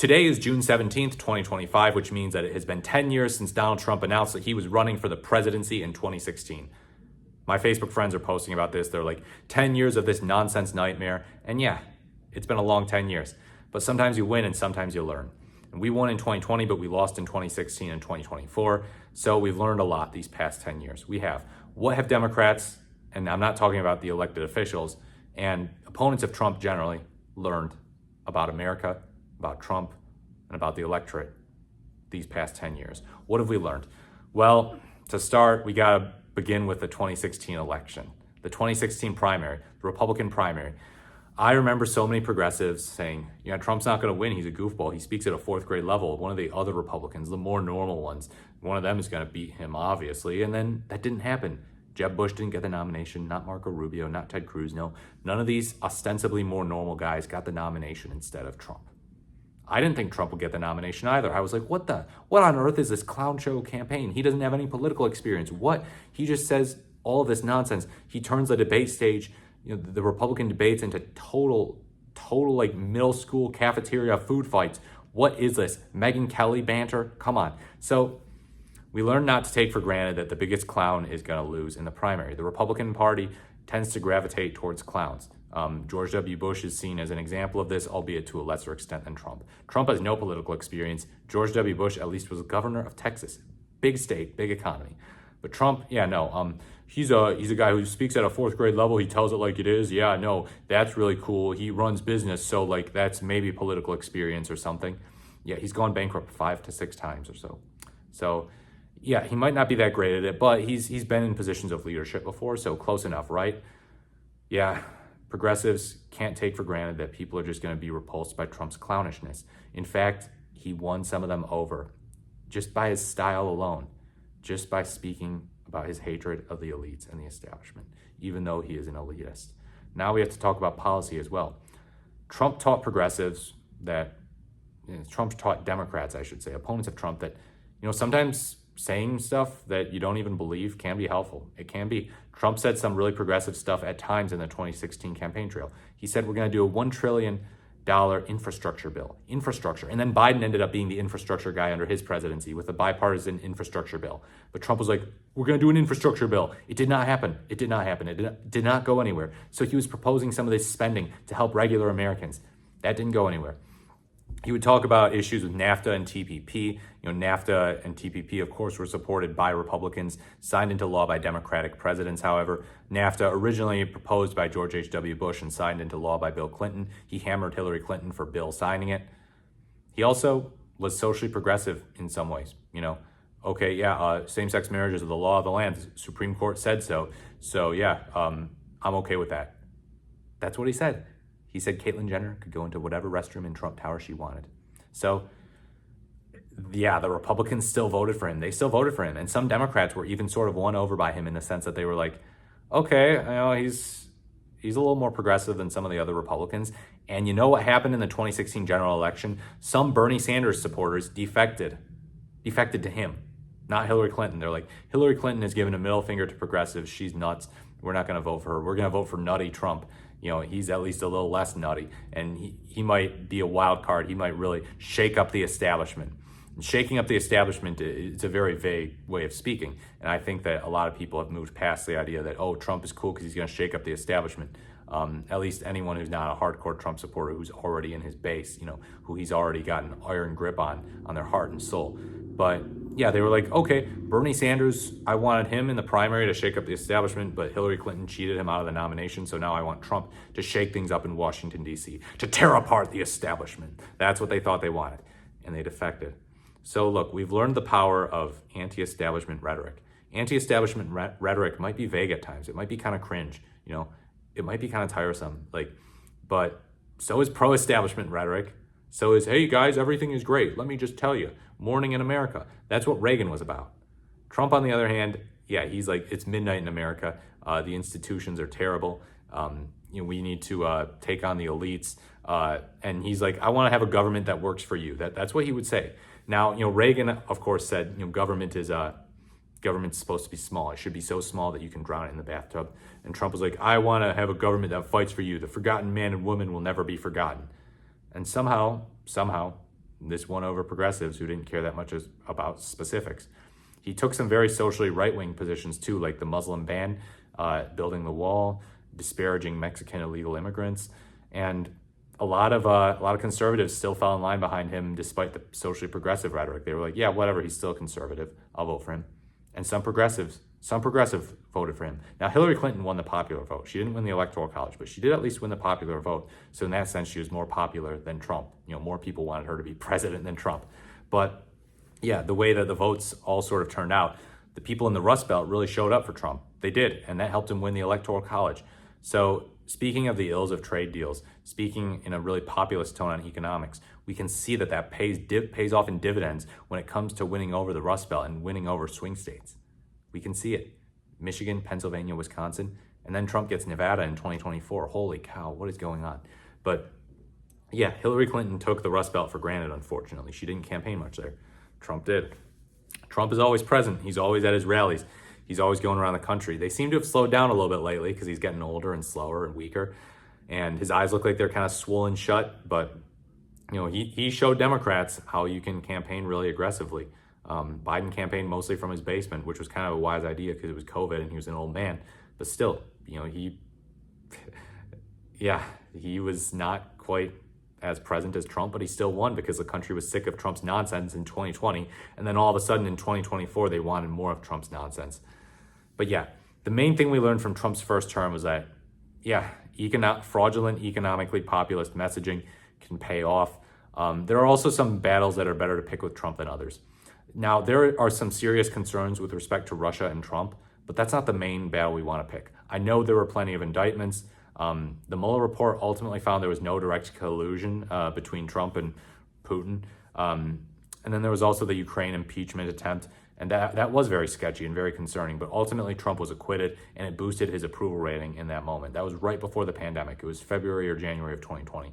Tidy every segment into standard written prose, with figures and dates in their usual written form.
Today is June 17th, 2025, which means that it has been 10 years since Donald Trump announced that he was running for the presidency in 2016. My Facebook friends are posting about this. They're like, 10 years of this nonsense nightmare. And yeah, it's been a long 10 years. But sometimes you win and sometimes you learn. And we won in 2020, but we lost in 2016 and 2024. So we've learned a lot these past 10 years. We have. What have Democrats, and I'm not talking about the elected officials, and opponents of Trump generally, learned about America, about Trump, and about the electorate these past 10 years? What have we learned? Well, to start, we got to begin with the 2016 election, the 2016 primary, the Republican primary. I remember so many progressives saying, Trump's not going to win. He's a goofball. He speaks at a fourth grade level. One of the other Republicans, the more normal ones, one of them is going to beat him, obviously. And then that didn't happen. Jeb Bush didn't get the nomination, not Marco Rubio, not Ted Cruz. No, none of these ostensibly more normal guys got the nomination instead of Trump. I didn't think Trump would get the nomination either. I was like, what on earth is this clown show campaign? He doesn't have any political experience. What? He just says all of this nonsense. He turns the debate stage, the Republican debates into total like middle school cafeteria food fights. What is this? Megyn Kelly banter? Come on. So we learned not to take for granted that the biggest clown is going to lose in the primary. The Republican Party tends to gravitate towards clowns. George W. Bush is seen as an example of this, albeit to a lesser extent than Trump. Trump has no political experience. George W. Bush at least was governor of Texas. Big state, big economy. But Trump, he's a guy who speaks at a fourth grade level. He tells it like it is. Yeah, no, that's really cool. He runs business, so like that's maybe political experience or something. Yeah, he's gone bankrupt 5 to 6 times or so. So yeah, he might not be that great at it, but he's been in positions of leadership before, so close enough, right? Yeah, progressives can't take for granted that people are just going to be repulsed by Trump's clownishness. In fact, he won some of them over just by his style alone, just by speaking about his hatred of the elites and the establishment, even though he is an elitist. Now we have to talk about policy as well. Trump taught progressives that, Trump taught Democrats, I should say, opponents of Trump, that, sometimes saying stuff that you don't even believe can be helpful. It can be. Trump said some really progressive stuff at times in the 2016 campaign trail. He said, we're going to do a $1 trillion infrastructure bill. Infrastructure. And then Biden ended up being the infrastructure guy under his presidency with a bipartisan infrastructure bill. But Trump was like, we're going to do an infrastructure bill. It did not happen. It did not happen. It did not go anywhere. So he was proposing some of this spending to help regular Americans. That didn't go anywhere. He would talk about issues with NAFTA and TPP. NAFTA and TPP, of course, were supported by Republicans, signed into law by Democratic presidents. However, NAFTA, originally proposed by George H.W. Bush and signed into law by Bill Clinton, he hammered Hillary Clinton for Bill signing it. He also was socially progressive in some ways. Same-sex marriage is the law of the land. The Supreme Court said so. So I'm okay with that. That's what he said. He said Caitlyn Jenner could go into whatever restroom in Trump Tower she wanted. So, yeah, the Republicans still voted for him. They still voted for him. And some Democrats were even sort of won over by him in the sense that they were like, okay, he's a little more progressive than some of the other Republicans. And you know what happened in the 2016 general election? Some Bernie Sanders supporters defected to him, not Hillary Clinton. They're like, Hillary Clinton has given a middle finger to progressives. She's nuts. We're not going to vote for her. We're going to vote for nutty Trump. He's at least a little less nutty, and he might be a wild card. He might really shake up the establishment. And shaking up the establishment is a very vague way of speaking, and I think that a lot of people have moved past the idea that, Trump is cool because he's going to shake up the establishment. At least anyone who's not a hardcore Trump supporter, who's already in his base, who he's already got an iron grip on their heart and soul. But yeah, they were like, okay, Bernie Sanders, I wanted him in the primary to shake up the establishment, but Hillary Clinton cheated him out of the nomination, so now I want Trump to shake things up in Washington, D.C., to tear apart the establishment. That's what they thought they wanted, and they defected. So look, we've learned the power of anti-establishment rhetoric. Anti-establishment rhetoric might be vague at times. It might be kind of cringe, it might be kind of tiresome, but so is pro-establishment rhetoric. So is, hey guys, everything is great. Let me just tell you, morning in America. That's what Reagan was about. Trump, on the other hand, he's like, it's midnight in America. The institutions are terrible. We need to take on the elites. And he's like, I want to have a government that works for you. That's what he would say. Now, Reagan, of course, said, government's supposed to be small. It should be so small that you can drown it in the bathtub. And Trump was like, I want to have a government that fights for you. The forgotten man and woman will never be forgotten. And somehow, this won over progressives who didn't care that much about specifics. He took some very socially right-wing positions too, like the Muslim ban, building the wall, disparaging Mexican illegal immigrants, and a lot of conservatives still fell in line behind him despite the socially progressive rhetoric. They were like, yeah, whatever, he's still conservative, I'll vote for him. And some progressive voted for him. Now, Hillary Clinton won the popular vote. She didn't win the Electoral College, but she did at least win the popular vote. So in that sense, she was more popular than Trump. More people wanted her to be president than Trump. But yeah, the way that the votes all sort of turned out, the people in the Rust Belt really showed up for Trump. They did, and that helped him win the Electoral College. So speaking of the ills of trade deals, speaking in a really populist tone on economics, we can see that pays off in dividends when it comes to winning over the Rust Belt and winning over swing states. We can see it. Michigan, Pennsylvania, Wisconsin, and then Trump gets Nevada in 2024. Holy cow, what is going on? But yeah, Hillary Clinton took the Rust Belt for granted, unfortunately. She didn't campaign much there. Trump did. Trump is always present. He's always at his rallies. He's always going around the country. They seem to have slowed down a little bit lately because he's getting older and slower and weaker. And his eyes look like they're kind of swollen shut. But, he showed Democrats how you can campaign really aggressively. Biden campaigned mostly from his basement, which was kind of a wise idea because it was COVID and he was an old man. But still, he was not quite as present as Trump, but he still won because the country was sick of Trump's nonsense in 2020. And then all of a sudden in 2024, they wanted more of Trump's nonsense. But yeah, the main thing we learned from Trump's first term was that, fraudulent, economically populist messaging can pay off. There are also some battles that are better to pick with Trump than others. Now, there are some serious concerns with respect to Russia and Trump, but that's not the main battle we want to pick. I know there were plenty of indictments. The Mueller report ultimately found there was no direct collusion between Trump and Putin. And then there was also the Ukraine impeachment attempt, and that was very sketchy and very concerning, but ultimately Trump was acquitted, and it boosted his approval rating in that moment. That was right before the pandemic. It was February or January of 2020,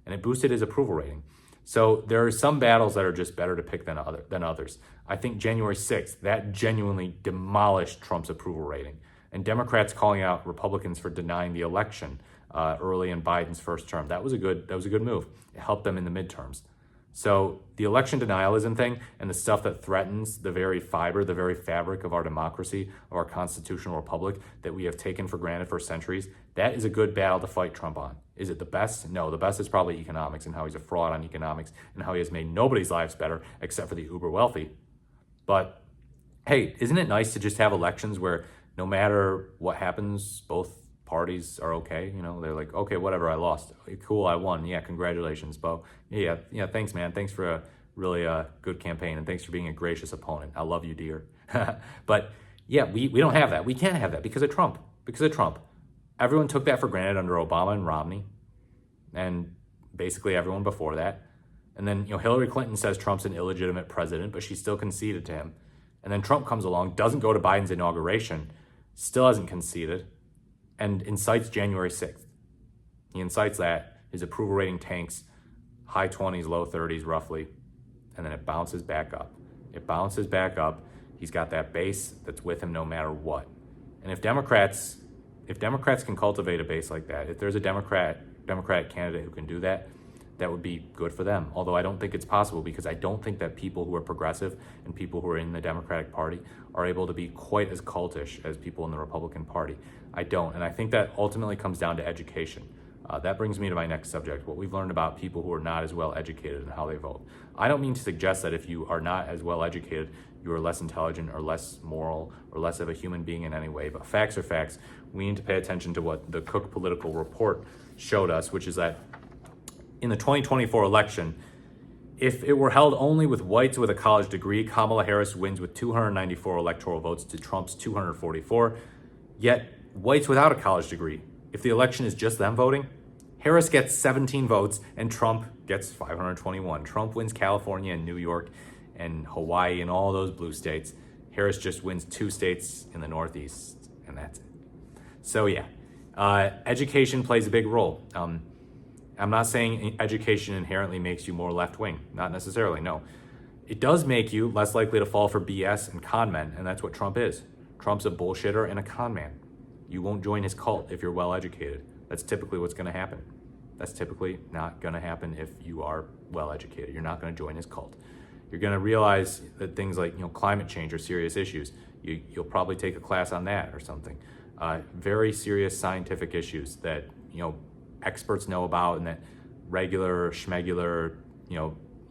and it boosted his approval rating. So there are some battles that are just better to pick than others. I think January 6th, that genuinely demolished Trump's approval rating. And Democrats calling out Republicans for denying the election early in Biden's first term. That was a good move. It helped them in the midterms. So the election denialism thing and the stuff that threatens the very fiber, the very fabric of our democracy, of our constitutional republic that we have taken for granted for centuries, that is a good battle to fight Trump on. Is it the best? No, the best is probably economics and how he's a fraud on economics and how he has made nobody's lives better except for the uber wealthy. But hey, isn't it nice to just have elections where no matter what happens, both parties are okay? They're like, okay, whatever, I lost. Cool, I won. Yeah, congratulations, Bo. Yeah, thanks, man. Thanks for a really good campaign, and thanks for being a gracious opponent. I love you, dear. But yeah, we don't have that. We can't have that because of Trump. Everyone took that for granted under Obama and Romney, and basically everyone before that. And then, Hillary Clinton says Trump's an illegitimate president, but she still conceded to him. And then Trump comes along, doesn't go to Biden's inauguration, still hasn't conceded, and incites January 6th. He incites that. His approval rating tanks, high 20s, low 30s roughly, and then it bounces back up. He's got that base that's with him no matter what. And if Democrats can cultivate a base like that, if there's a Democratic candidate who can do that, that would be good for them. Although I don't think it's possible because I don't think that people who are progressive and people who are in the Democratic Party are able to be quite as cultish as people in the Republican Party. I don't. And I think that ultimately comes down to education. That brings me to my next subject, what we've learned about people who are not as well educated and how they vote. I don't mean to suggest that if you are not as well educated, you are less intelligent or less moral or less of a human being in any way. But facts are facts. We need to pay attention to what the Cook Political Report showed us, which is that in the 2024 election, if it were held only with whites with a college degree, Kamala Harris wins with 294 electoral votes to Trump's 244. Yet whites without a college degree, if the election is just them voting, Harris gets 17 votes and Trump gets 521. Trump wins California and New York and Hawaii and all those blue states. Harris just wins 2 states in the Northeast, and that's it. So yeah, education plays a big role. I'm not saying education inherently makes you more left-wing. Not necessarily, no. It does make you less likely to fall for BS and con men, and that's what Trump is. Trump's a bullshitter and a con man. You won't join his cult if you're well educated. That's typically what's going to happen. That's typically not going to happen if you are well educated. You're not going to join his cult. You're going to realize that things like, climate change are serious issues. You'll probably take a class on that or something. Very serious scientific issues that, experts know about, and that regular schmegular,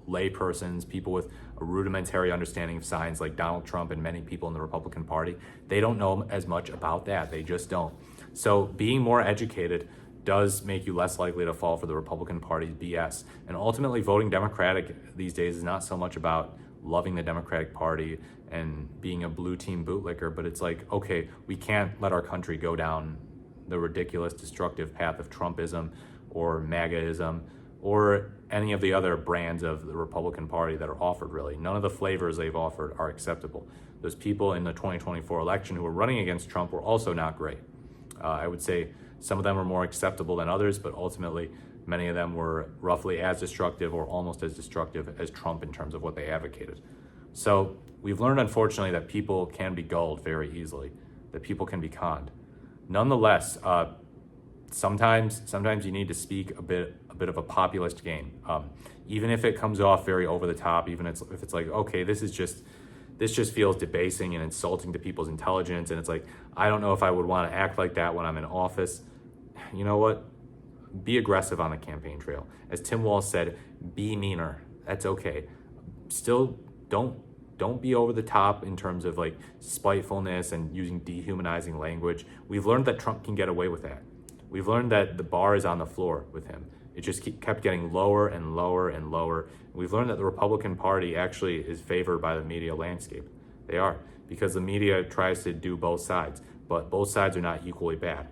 laypersons, people with a rudimentary understanding of science like Donald Trump and many people in the Republican Party, they don't know as much about that. They just don't. So being more educated does make you less likely to fall for the Republican Party's BS. And ultimately, voting Democratic these days is not so much about loving the Democratic Party and being a blue team bootlicker, but it's like, okay, we can't let our country go down the ridiculous, destructive path of Trumpism or MAGAism or any of the other brands of the Republican Party that are offered, really. None of the flavors they've offered are acceptable. Those people in the 2024 election who were running against Trump were also not great. I would say some of them were more acceptable than others, but ultimately many of them were roughly as destructive or almost as destructive as Trump in terms of what they advocated. So we've learned, unfortunately, that people can be gulled very easily, that people can be conned. Nonetheless, sometimes you need to speak a bit of a populist game, even if it comes off very over the top. Even if it's like, okay, this just feels debasing and insulting to people's intelligence, and it's like, I don't know if I would want to act like that when I'm in office. You know what? Be aggressive on the campaign trail. As Tim Walz said, be meaner. That's okay. Still, don't be over the top in terms of like spitefulness and using dehumanizing language. We've learned that Trump can get away with that. We've learned that the bar is on the floor with him. It just kept getting lower and lower and lower. We've learned that the Republican Party actually is favored by the media landscape. They are, because the media tries to do both sides, but both sides are not equally bad.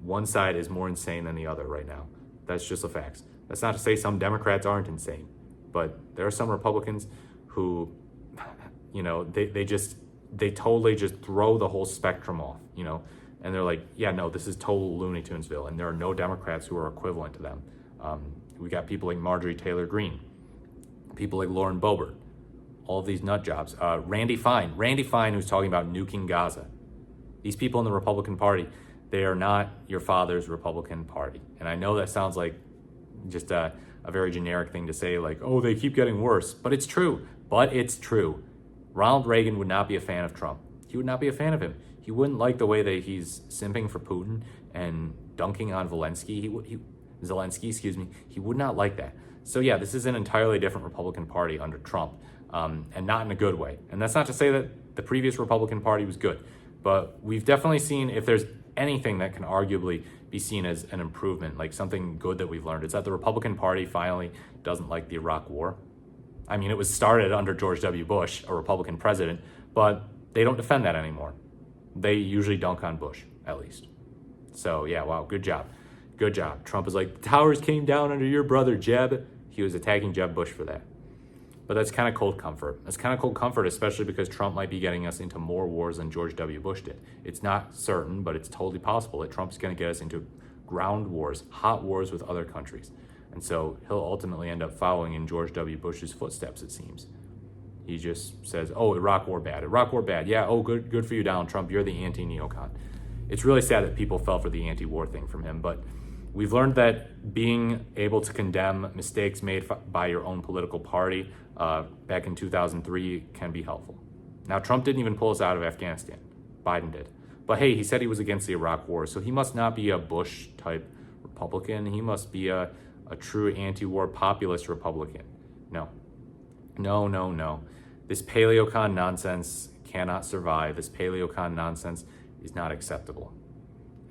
One side is more insane than the other right now. That's just the facts. That's not to say some Democrats aren't insane, but there are some Republicans who, they totally just throw the whole spectrum off, and they're like, yeah, no, this is total Looney Tunesville, and there are no Democrats who are equivalent to them. We got people like Marjorie Taylor Greene, people like Lauren Boebert, all of these nut jobs. Randy Fine, who's talking about nuking Gaza. These people in the Republican Party, they are not your father's Republican Party. And I know that sounds like just a very generic thing to say, like, oh, they keep getting worse. But it's true. Ronald Reagan would not be a fan of Trump. He would not be a fan of him. He wouldn't like the way that he's simping for Putin and dunking on Zelensky. He would not like that. So yeah, this is an entirely different Republican Party under Trump, and not in a good way. And that's not to say that the previous Republican Party was good, but we've definitely seen, if there's anything that can arguably be seen as an improvement, like something good that we've learned, it's that the Republican Party finally doesn't like the Iraq War. I mean, it was started under George W. Bush, a Republican president, but they don't defend that anymore. They usually dunk on Bush, at least. So yeah, wow, good job. Good job. Trump is like, the towers came down under your brother, Jeb. He was attacking Jeb Bush for that. But that's kind of cold comfort. That's kind of cold comfort, especially because Trump might be getting us into more wars than George W. Bush did. It's not certain, but it's totally possible that Trump's going to get us into ground wars, hot wars with other countries. And so he'll ultimately end up following in George W. Bush's footsteps, it seems. He just says, oh, Iraq war bad. Iraq war bad. Yeah, oh, good for you, Donald Trump. You're the anti-neocon. It's really sad that people fell for the anti-war thing from him, but we've learned that being able to condemn mistakes made by your own political party back in 2003 can be helpful. Now, Trump didn't even pull us out of Afghanistan. Biden did. But hey, he said he was against the Iraq war, so he must not be a Bush-type Republican. He must be a true anti-war populist Republican. No. This paleocon nonsense cannot survive. This paleocon nonsense is not acceptable.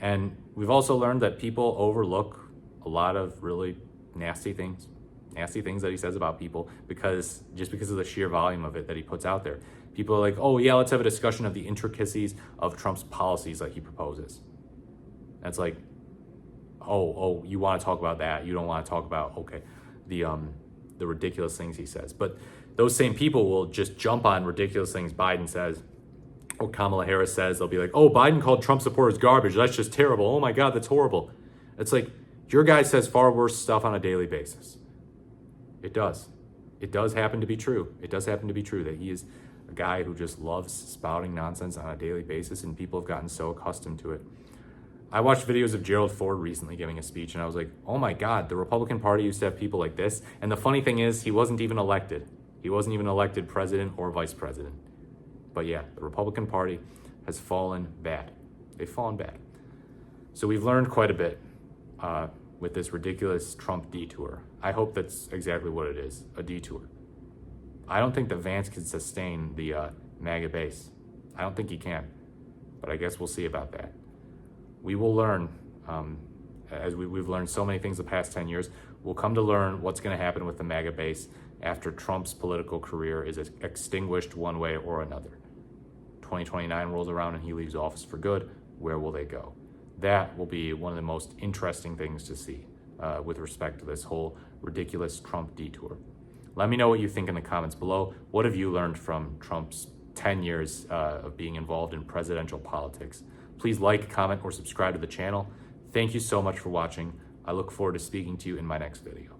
And we've also learned that people overlook a lot of really nasty things that he says about people because of the sheer volume of it that he puts out there. People are like, oh yeah, let's have a discussion of the intricacies of Trump's policies that he proposes. That's like, oh, you want to talk about that. You don't want to talk about, okay, the ridiculous things he says. But those same people will just jump on ridiculous things Biden says or Kamala Harris says. They'll be like, oh, Biden called Trump supporters garbage. That's just terrible. Oh my God, that's horrible. It's like, your guy says far worse stuff on a daily basis. It does. It does happen to be true. It does happen to be true that he is a guy who just loves spouting nonsense on a daily basis, and people have gotten so accustomed to it. I watched videos of Gerald Ford recently giving a speech, and I was like, oh my God, the Republican Party used to have people like this. And the funny thing is, he wasn't even elected. He wasn't even elected president or vice president. But yeah, the Republican Party has fallen bad. They've fallen bad. So we've learned quite a bit with this ridiculous Trump detour. I hope that's exactly what it is, a detour. I don't think that Vance can sustain the MAGA base. I don't think he can. But I guess we'll see about that. We will learn, as we've learned so many things the past 10 years, we'll come to learn what's going to happen with the MAGA base after Trump's political career is extinguished one way or another. 2029 rolls around and he leaves office for good. Where will they go? That will be one of the most interesting things to see with respect to this whole ridiculous Trump detour. Let me know what you think in the comments below. What have you learned from Trump's 10 years of being involved in presidential politics? Please like, comment, or subscribe to the channel. Thank you so much for watching. I look forward to speaking to you in my next video.